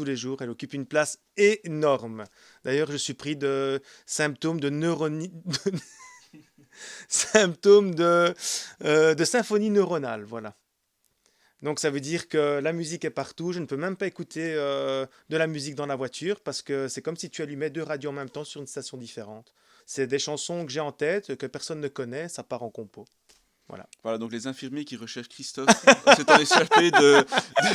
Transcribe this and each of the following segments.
tous les jours. Elle occupe une place énorme. D'ailleurs, je suis pris de symptômes de symptômes de symphonie neuronale, voilà. Donc ça veut dire que la musique est partout. Je ne peux même pas écouter de la musique dans la voiture parce que c'est comme si tu allumais deux radios en même temps sur une station différente. C'est des chansons que j'ai en tête, que personne ne connaît, ça part en compo. Voilà. Voilà, donc les infirmiers qui recherchent Christophe s'étant échappé de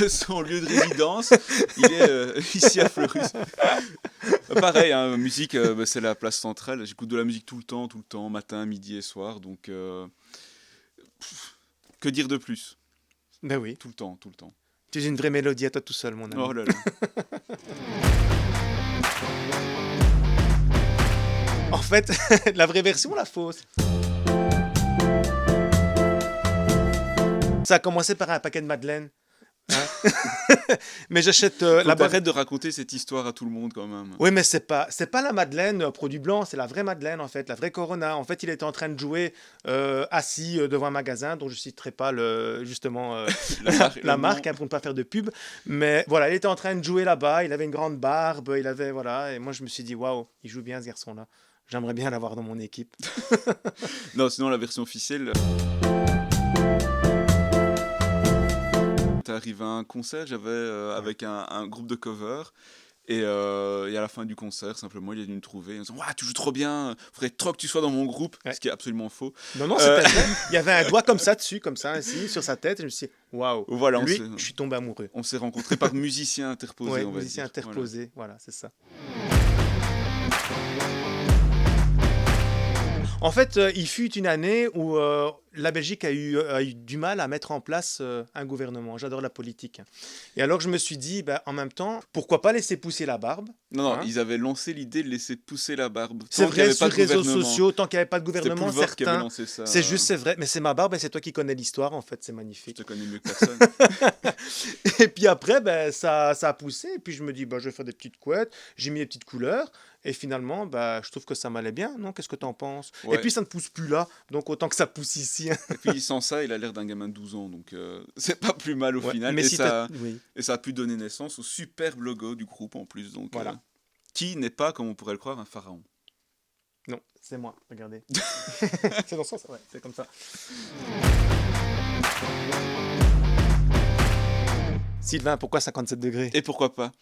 son lieu de résidence, il est ici à Fleurus. Pareil, hein, musique, c'est la place centrale. J'écoute de la musique tout le temps, matin, midi et soir. Donc, que dire de plus? Ben oui. Tout le temps, tout le temps. Tu es une vraie mélodie à toi tout seul, mon ami. Oh là là. En fait, la vraie version ou la fausse? Ça a commencé par un paquet de madeleines. Hein. Mais j'achète Faut arrête de raconter cette histoire à tout le monde quand même. Oui, mais c'est pas la madeleine produit blanc, c'est la vraie madeleine en fait, la vraie Corona. En fait, il était en train de jouer assis devant un magasin dont je citerai pas justement la marque hein, pour ne pas faire de pub. Mais voilà, il était en train de jouer là-bas. Il avait une grande barbe, il avait voilà. Et moi, je me suis dit waouh, il joue bien ce garçon-là. J'aimerais bien l'avoir dans mon équipe. Non, sinon la version officielle. T'es arrivé à un concert, j'avais avec un groupe de cover. Et à la fin du concert, simplement, il est venu me trouver en disant « tu joues trop bien, faudrait trop que tu sois dans mon groupe ouais. », ce qui est absolument faux. Non, c'était vrai. Il y avait un doigt comme ça dessus, comme ça, ici, sur sa tête. Et je me suis dit « Waouh, voilà, lui, je suis tombé amoureux. » On s'est rencontrés par musicien interposé, ouais, on va musicien dire. interposé, voilà, c'est ça. En fait, il fut une année où la Belgique a eu du mal à mettre en place un gouvernement. J'adore la politique. Et alors, je me suis dit, en même temps, pourquoi pas laisser pousser la barbe? Non, ils avaient lancé l'idée de laisser pousser la barbe. C'est vrai, sur les réseaux sociaux, tant qu'il n'y avait pas de gouvernement, certains... C'est juste, c'est vrai. Mais c'est ma barbe et c'est toi qui connais l'histoire, en fait. C'est magnifique. Je te connais mieux que personne. Et puis après, ça a poussé. Et puis je me dis, je vais faire des petites couettes. J'ai mis des petites couleurs. Et finalement, je trouve que ça m'allait bien, non? Qu'est-ce que t'en penses? Ouais. Et puis ça ne pousse plus là, donc autant que ça pousse ici. Et puis sans ça, il a l'air d'un gamin de 12 ans, donc c'est pas plus mal au final. Mais et ça a pu donner naissance au superbe logo du groupe en plus. Donc, voilà. Qui n'est pas, comme on pourrait le croire, un pharaon? Non, c'est moi, regardez. C'est dans ce sens, ouais, c'est comme ça. Sylvain, pourquoi 57 degrés? Et pourquoi pas?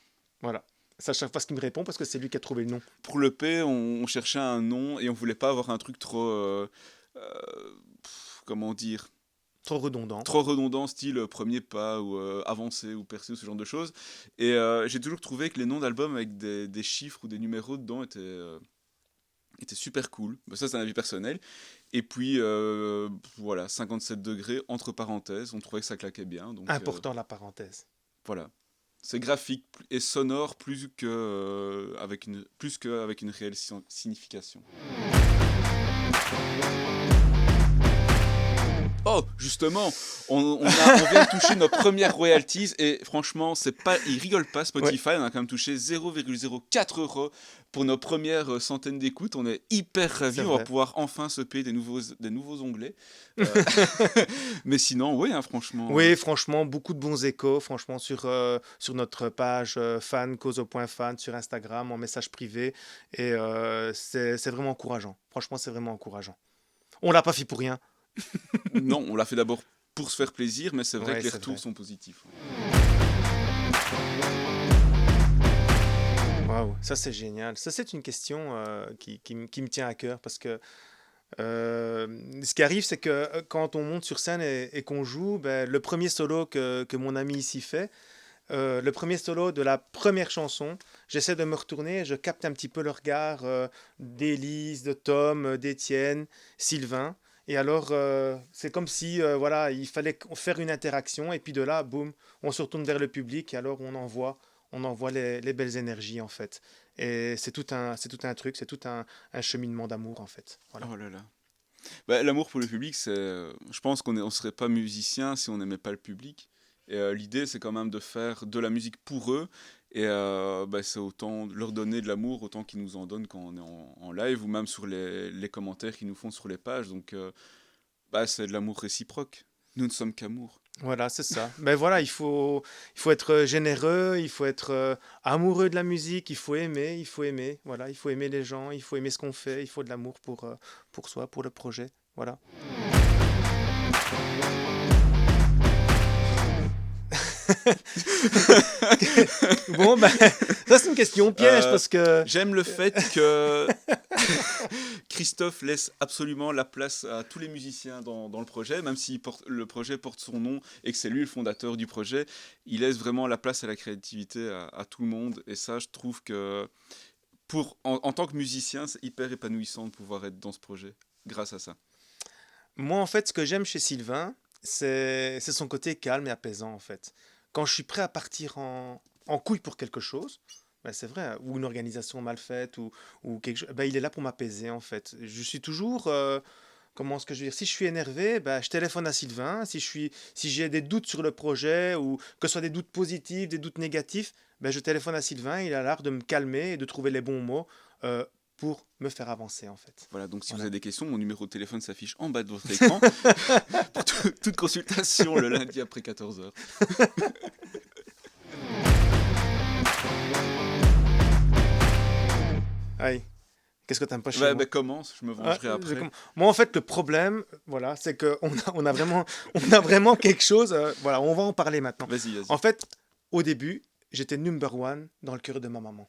Voilà. C'est à chaque fois ce qu'il me répond parce que c'est lui qui a trouvé le nom. Pour l'EP, on cherchait un nom et on voulait pas avoir un truc trop... comment dire? Trop redondant. Trop redondant, style premier pas ou avancé ou percé ou ce genre de choses. Et j'ai toujours trouvé que les noms d'albums avec des chiffres ou des numéros dedans étaient super cool. Ça, c'est un avis personnel. Et puis, voilà, 57 degrés, entre parenthèses, on trouvait que ça claquait bien. Donc, important la parenthèse. Voilà. C'est graphique et sonore plus qu'avec une réelle signification. Oh, justement, on vient de toucher nos premières royalties et franchement, ils rigolent pas Spotify, ouais. On a quand même touché 0,04 € pour nos premières centaines d'écoutes. On est hyper ravis, on va pouvoir enfin se payer des nouveaux onglets. Mais sinon, oui, hein, franchement. Oui, franchement, beaucoup de bons échos, franchement, sur notre page fan, cause.fan, sur Instagram, en message privé. Et c'est vraiment encourageant. Franchement, c'est vraiment encourageant. On l'a pas fait pour rien. Non, on l'a fait d'abord pour se faire plaisir, mais c'est vrai que les retours sont positifs. Waouh, ça c'est génial. Ça c'est une question qui me tient à cœur parce que ce qui arrive, c'est que quand on monte sur scène et qu'on joue, le premier solo que mon ami ici fait, le premier solo de la première chanson, j'essaie de me retourner et je capte un petit peu le regard d'Élise, de Tom, d'Étienne, Sylvain. Et alors, c'est comme si, il fallait faire une interaction. Et puis de là, boum, on se retourne vers le public. Et alors, on envoie les belles énergies, en fait. Et c'est tout un truc, c'est tout un cheminement d'amour, en fait. Voilà. Oh là là. L'amour pour le public, je pense qu'on ne serait pas musicien si on n'aimait pas le public. Et l'idée, c'est quand même de faire de la musique pour eux. Et c'est autant leur donner de l'amour, autant qu'ils nous en donnent quand on est en live, ou même sur les commentaires qu'ils nous font sur les pages. Donc, c'est de l'amour réciproque. Nous ne sommes qu'amour. Voilà, c'est ça. Mais voilà, il faut être généreux, il faut être amoureux de la musique, il faut aimer, voilà, il faut aimer les gens, il faut aimer ce qu'on fait, il faut de l'amour pour soi, pour le projet. Voilà. Bon, ben, ça c'est une question piège Euh, parce que... J'aime le fait que Christophe laisse absolument la place à tous les musiciens dans le projet, même si le projet porte son nom et que c'est lui le fondateur du projet, il laisse vraiment la place à la créativité à tout le monde. Et ça, je trouve que en tant que musicien, c'est hyper épanouissant de pouvoir être dans ce projet grâce à ça. Moi, en fait, ce que j'aime chez Sylvain, c'est son côté calme et apaisant, en fait. Quand je suis prêt à partir en couille pour quelque chose, ben c'est vrai, hein, ou une organisation mal faite, ou quelque chose, ben il est là pour m'apaiser, en fait. Je suis toujours, comment est-ce que je veux dire, si je suis énervé, ben je téléphone à Sylvain. Si j'ai des doutes sur le projet, ou que ce soit des doutes positifs, des doutes négatifs, ben je téléphone à Sylvain. Il a l'art de me calmer et de trouver les bons mots euh, pour me faire avancer, en fait. Voilà, donc si vous Voilà. avez des questions, mon numéro de téléphone s'affiche en bas de votre écran pour toute consultation le lundi après 14h. Aïe. Qu'est-ce que t'aimes pas chez Ouais, moi? bah commence, je me Ah, vengerai après. moi, en fait, le problème, voilà, c'est on a vraiment quelque chose. Voilà, on va en parler maintenant. Vas-y, En vas-y. fait, au début, j'étais number one dans le cœur de ma maman.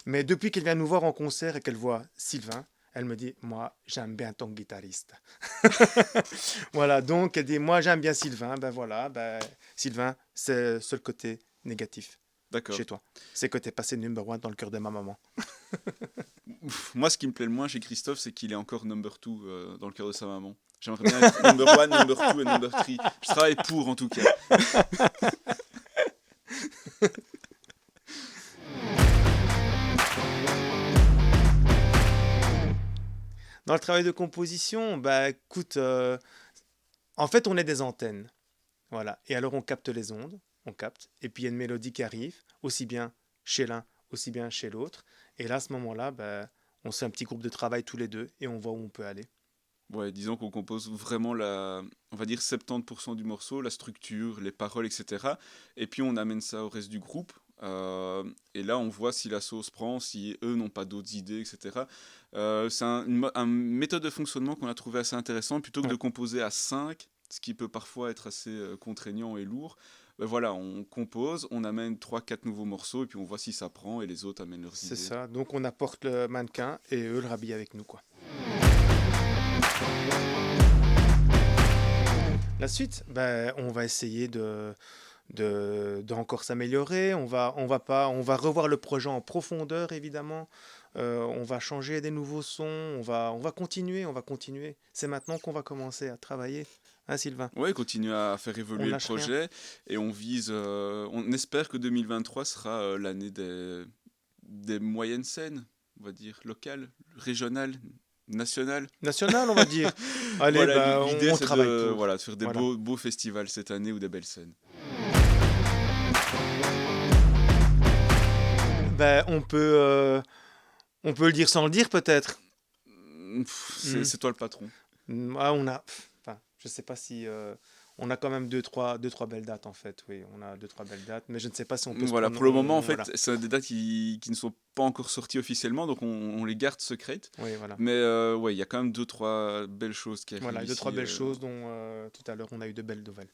Mais depuis qu'elle vient nous voir en concert et qu'elle voit Sylvain, elle me dit, moi, j'aime bien ton guitariste. Voilà, donc elle dit, moi, j'aime bien Sylvain. Ben voilà, ben, Sylvain, c'est le côté négatif D'accord. chez toi. C'est que t'es passé number one dans le cœur de ma maman. Moi, ce qui me plaît le moins chez Christophe, c'est qu'il est encore number two dans le cœur de sa maman. J'aimerais bien être number one, number two et number three. Je travaille pour, en tout cas. Dans le travail de composition, bah écoute, en fait, on est des antennes. Voilà. Et alors, on capte les ondes, on capte, et puis il y a une mélodie qui arrive, aussi bien chez l'un, aussi bien chez l'autre. Et là, à ce moment-là, bah, on se fait un petit groupe de travail tous les deux et on voit où on peut aller. Ouais, disons qu'on compose vraiment on va dire 70% du morceau, la structure, les paroles, etc. Et puis on amène ça au reste du groupe. Et là, on voit si la sauce prend, si eux n'ont pas d'autres idées, etc. C'est une méthode de fonctionnement qu'on a trouvé assez intéressant. Plutôt que Ouais, de composer à 5, ce qui peut parfois être assez contraignant et lourd, ben voilà, on compose, on amène trois quatre nouveaux morceaux, et puis on voit si ça prend, et les autres amènent leurs c'est idées. ça. Donc, on apporte le mannequin et eux le rhabillent avec nous, quoi. La suite, ben, on va essayer de encore s'améliorer. On va revoir le projet en profondeur, évidemment. On va changer des nouveaux sons. On va continuer, on va continuer. C'est maintenant qu'on va commencer à travailler. Hein, Sylvain? Ouais, continuer à faire On évoluer le lâche rien. projet, et on espère que 2023 sera l'année des moyennes scènes, on va dire, locales, régionales, nationales. National, on va dire. Allez, Voilà, ben, l'idée on c'est travaille de, pour. voilà, de faire des Voilà. beaux festivals cette année ou des belles scènes. Ben, on peut le dire sans le dire, peut-être. C'est Hmm. c'est toi le patron. Ah, enfin, je sais pas si, on a quand même deux, trois belles dates en fait. Oui, on a deux, trois belles dates, mais je ne sais pas si on peut se Voilà, prendre. pour le moment, en Voilà. fait, c'est des dates qui ne sont pas encore sorties officiellement, donc on les garde secrètes. Oui, voilà. Mais ouais, il y a quand même deux, trois belles choses qui Voilà, arrivent deux, trois ici. belles choses dont tout à l'heure on a eu de belles nouvelles.